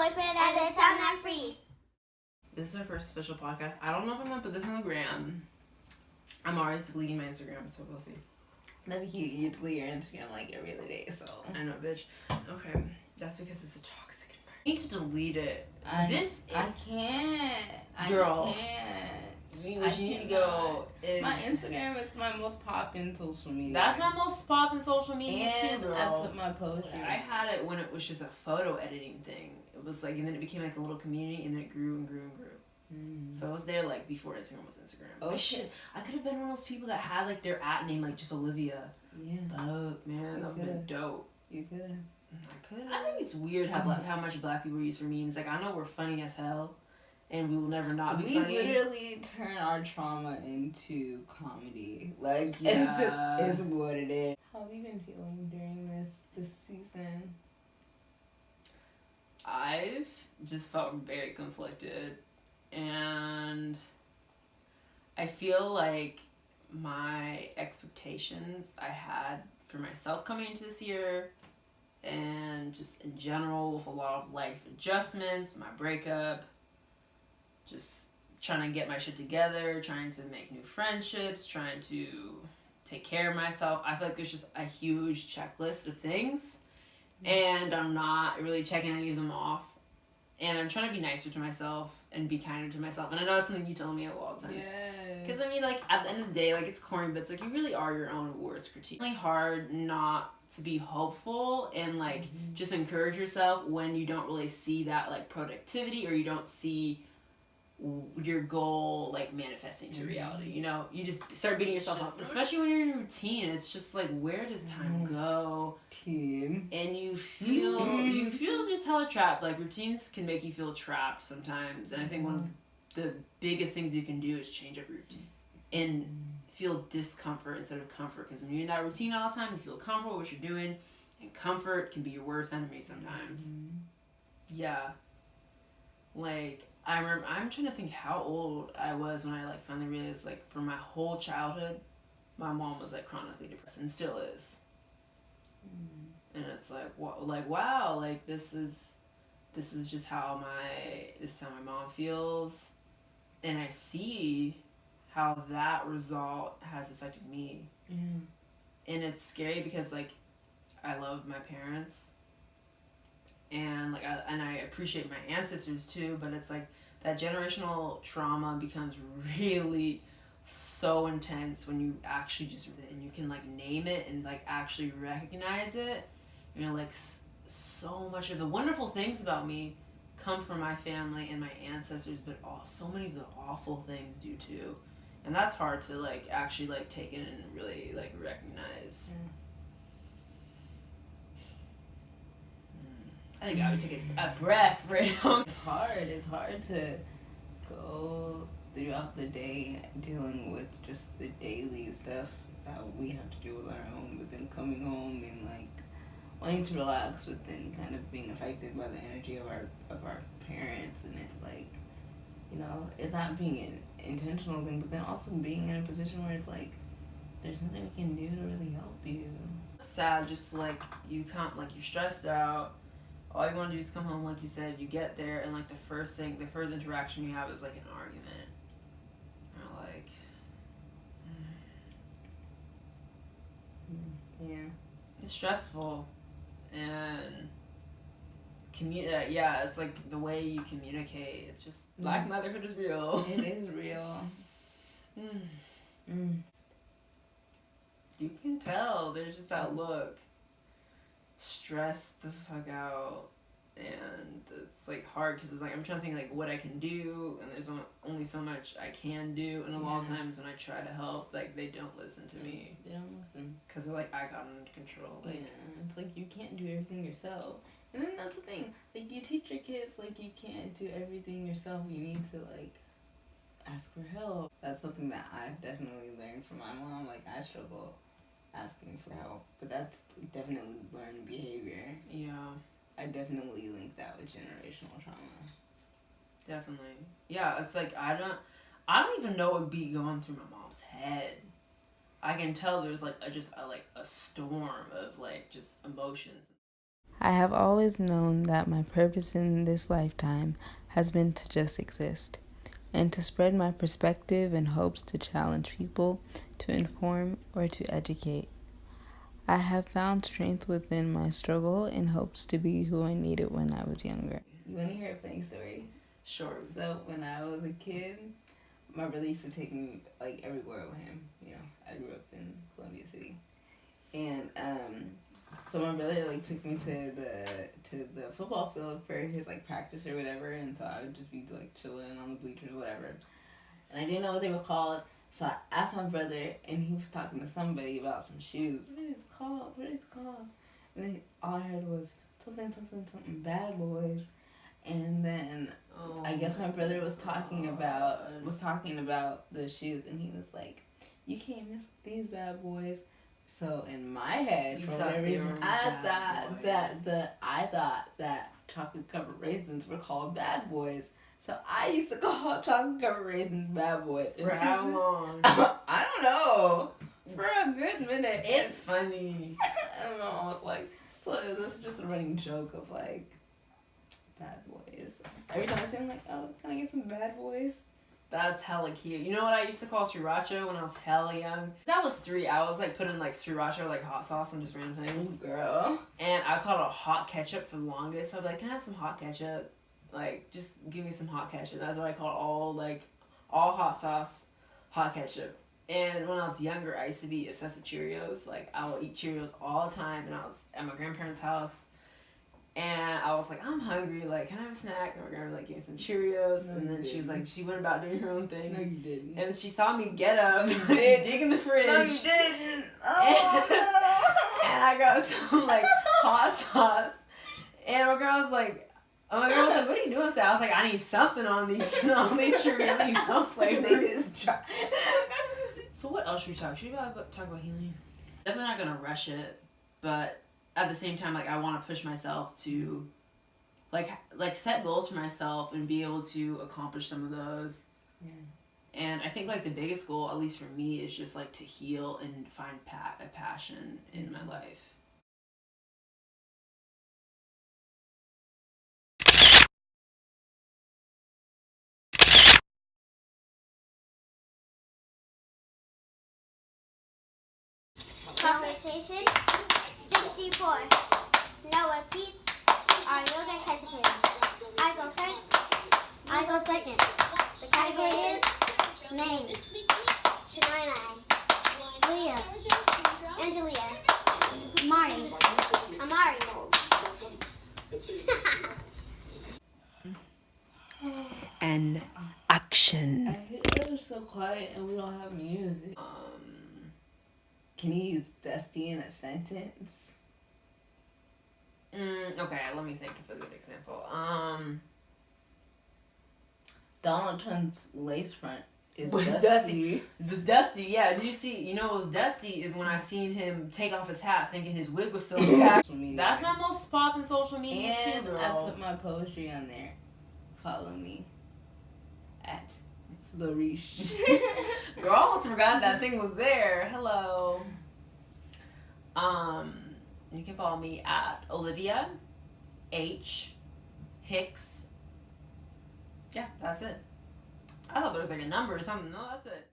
boyfriend at a time that freeze. This is our first official podcast. I don't know if I'm gonna put this on the gram. I'm always deleting my Instagram, so we'll see. That'd be cute. You delete your Instagram like every other day, so. I know, bitch. Okay, that's because it's a toxic environment. I need to delete it. I can't. Girl. I can't. What you need to go is... My Instagram is my most poppin' social media. That's my most poppin' social media and too, girl. I put my poetry. I had it when it was just a photo editing thing. It was like, and then it became like a little community, and then it grew and grew and grew. So I was there like before Instagram was Instagram. Oh shit! I could have been one of those people that had like their name like just Olivia. Yeah. Fuck, man, that would have been dope. You could have. I could. I think it's weird how much black people use for memes. Like I know we're funny as hell, and we will never not be funny. We literally turn our trauma into comedy. Like yeah. It's what it is. How have you been feeling during this season? I've just felt very conflicted. And I feel like my expectations I had for myself coming into this year and just in general with a lot of life adjustments, my breakup, just trying to get my shit together, trying to make new friendships, trying to take care of myself. I feel like there's just a huge checklist of things and I'm not really checking any of them off. And I'm trying to be nicer to myself and be kinder to myself. And I know that's something you tell me a lot of times. Because, I mean, like, at the end of the day, like, it's corny, but it's like you really are your own worst critique. It's really hard not to be hopeful and, like, just encourage yourself when you don't really see that, like, productivity or you don't see your goal, like, manifesting to reality. You know, you just start beating yourself up. Especially when you're in a routine. It's just like, where does time go? And you feel just hella trapped. Like, routines can make you feel trapped sometimes. And I think one of the biggest things you can do is change up your routine. And feel discomfort instead of comfort. Because when you're in that routine all the time, you feel comfortable with what you're doing. And comfort can be your worst enemy sometimes. Yeah. Like... I'm trying to think how old I was when I like finally realized like for my whole childhood, my mom was like chronically depressed and still is. And it's like wow, like this is just how my mom feels, and I see how that result has affected me. And it's scary because like I love my parents. And like I appreciate my ancestors too, but it's like that generational trauma becomes really so intense when you actually just and you can like name it and like actually recognize it. You know, like so much of the wonderful things about me come from my family and my ancestors, but so many of the awful things do too, and that's hard to like actually like take in and really like recognize. I think I would take a breath right now. It's hard to go throughout the day dealing with just the daily stuff that we have to do with our own, but then coming home and like wanting to relax, but then kind of being affected by the energy of our parents, and it like, you know, it not being an intentional thing, but then also being in a position where it's like there's nothing we can do to really help you. Sad, just like you can't, like you're stressed out. All you want to do is come home, like you said, you get there, and like the first interaction you have is like an argument. Or like, yeah, it's stressful, and it's like the way you communicate. It's just Black motherhood is real. It is real. You can tell. There's just that look. Stressed the fuck out, and it's like hard because it's like I'm trying to think like what I can do, and there's only so much I can do, and a lot of times when I try to help, like they don't listen to me. They don't listen because they're like I got it under control. Like it's like you can't do everything yourself, and then that's the thing. Like you teach your kids like you can't do everything yourself. You need to like ask for help. That's something that I've definitely learned from my mom. Like I struggle asking for help, but that's definitely learned behavior. Yeah, I definitely link that with generational trauma. Definitely. Yeah, it's like I don't even know what would be going through my mom's head. I can tell there's like a storm of like just emotions. I have always known that my purpose in this lifetime has been to just exist and to spread my perspective in hopes to challenge people, to inform, or to educate. I have found strength within my struggle in hopes to be who I needed when I was younger. You want to hear a funny story? Sure. So when I was a kid, my brother used to take me like everywhere with him. You know, I grew up in Columbia City, and so my brother like took me to the football field for his like practice or whatever, and so I would just be like chilling on the bleachers or whatever, and I didn't know what they were called. So I asked my brother, and he was talking to somebody about some shoes. What is it called? What is it called? And then all I heard was something Bad Boys. And then I guess my brother was talking about the shoes, and he was like, "You can't mess with these Bad Boys." So in my head, for whatever reason, I thought that chocolate covered raisins were called Bad Boys. So I used to call chocolate covered raisins Bad Boys. For how long? I don't know. For a good minute. It's funny. I don't know. I was like, so this is just a running joke of like Bad Boys. Every time I say, I'm like, oh, can I get some Bad Boys? That's hella cute. You know what I used to call sriracha when I was hella young? That was 3. I was like putting like sriracha, like hot sauce and just random things. Ooh, girl. And I called it hot ketchup for the longest. I'd be like, can I have some hot ketchup? Like, just give me some hot ketchup. That's what I called all hot sauce, hot ketchup. And when I was younger, I used to be obsessed with Cheerios. Like, I would eat Cheerios all the time. And I was at my grandparents' house. And I was like, I'm hungry. Like, can I have a snack? And my grandma like gave me some Cheerios. No, and then she was like, she went about doing her own thing. No, you didn't. And she saw me get up, You did. dig in the fridge. No, you didn't. Oh, no. And I got some, like, hot sauce. And my girl was like, what are you doing with that? I was like, I need something on these Cheerios. I need some flavor. They just try. So what else should we talk? Should we talk about healing? Definitely not gonna rush it, but at the same time, like, I want to push myself to, like set goals for myself and be able to accomplish some of those. Yeah. And I think, like, the biggest goal, at least for me, is just, like, to heal and find a passion in my life. Conversation 64. Noah Pete. Our yoga hesitating. I go first. I go second. The category is names. Shania. Leah. Angelia. Mari. Amari. And action. I hate that we're so quiet and we don't have music. Can you use Dusty in a sentence? Okay, let me think of a good example. Donald Trump's lace front is Was dusty. It was dusty, yeah. Did you see? You know what was dusty is when I seen him take off his hat thinking his wig was still intact. That's my most poppin' social media And too, girl. I put my poetry on there. Follow me at Larish. Girl, I almost forgot that thing was there. Hello. You can follow me at Olivia H. Hicks. Yeah, that's it. I thought there was like a number or something. No, that's it.